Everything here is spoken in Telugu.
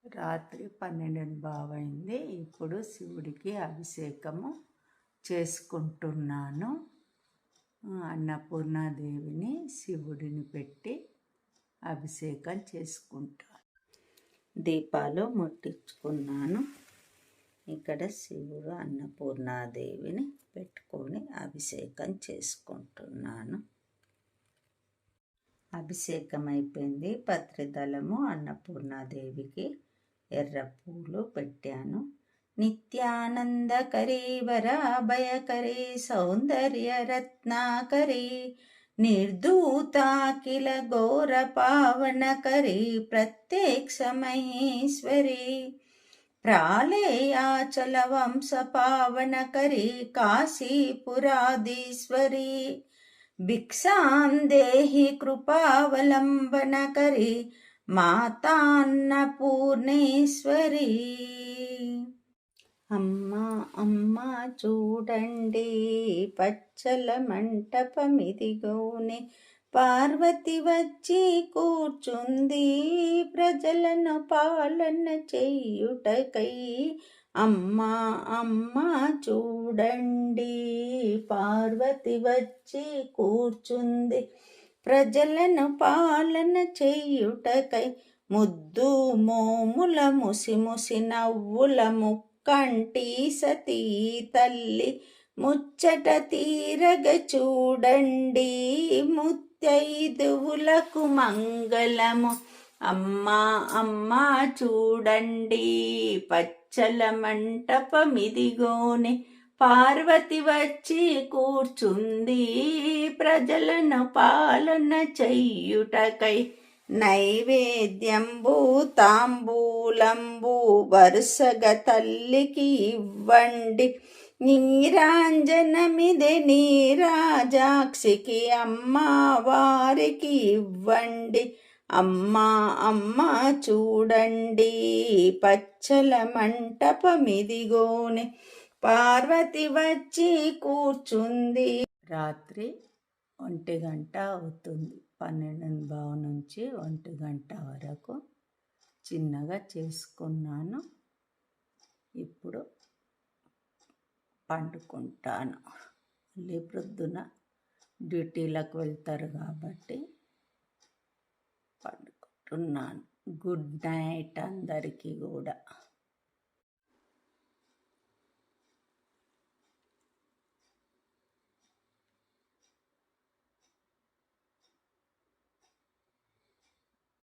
రాత్రి 12 అయింది. ఇప్పుడు శివుడికి అభిషేకము చేసుకుంటున్నాను. అన్నపూర్ణాదేవిని శివుడిని పెట్టి అభిషేకం చేసుకుంటాను. దీపాలు ముట్టించుకున్నాను. ఇక్కడ శివుడు అన్నపూర్ణాదేవిని పెట్టుకొని అభిషేకం చేసుకుంటున్నాను. అభిషేకం అయిపోయింది. పత్రిదళము అన్నపూర్ణాదేవికి ఎర్ర పూలు పెట్టాను. నిత్యానందకరీ వరాభయకరీ సౌందర్య రత్నాకరీ నిర్ధూతాకిల ఘోర పావనకరీ ప్రత్యక్ష మహేశ్వరీ ప్రాళేయాచల వంశ పావనకరీ కాశీపురాధీశ్వరీ భిక్షాం దేహి కృపావలంబనకరీ మాతాన్నపూర్ణేశ్వరీ. అమ్మా అమ్మా చూడండి పచ్చల మంటపమిదిగోనే పార్వతి వచ్చి కూర్చుంది ప్రజలను పాలన చెయ్యుటకై. అమ్మా అమ్మా చూడండి పార్వతి వచ్చి కూర్చుంది ప్రజలను పాలన చెయ్యుటకై. ముద్దు మోముల ముసి నవ్వుల ముక్కంటి సతీ తల్లి ముచ్చట తీరగ చూడండి ముత్తైదువులకు మంగళము. అమ్మా అమ్మా చూడండి పచ్చల మంటపమిదిగోనే పార్వతి వచ్చి కూర్చుంది ప్రజలను పాలన చెయ్యుటకై. నైవేద్యంబు తాంబూలంబు వరుసగ తల్లికి ఇవ్వండి నీరాంజనమిదే నీరాజాక్షికి అమ్మవారికి ఇవ్వండి. అమ్మా అమ్మా చూడండి పచ్చల మంటపమిదిగోనే పార్వతి వచ్చి కూర్చుంది. రాత్రి 1 గంట అవుతుంది. 12 నుంచి 1 గంట వరకు చిన్నగా చేసుకున్నాను. ఇప్పుడు పండుకుంటాను. మళ్ళీ ప్రొద్దున డ్యూటీలకు వెళ్తారు కాబట్టి పండుకుంటున్నాను. గుడ్ నైట్ అందరికీ కూడా.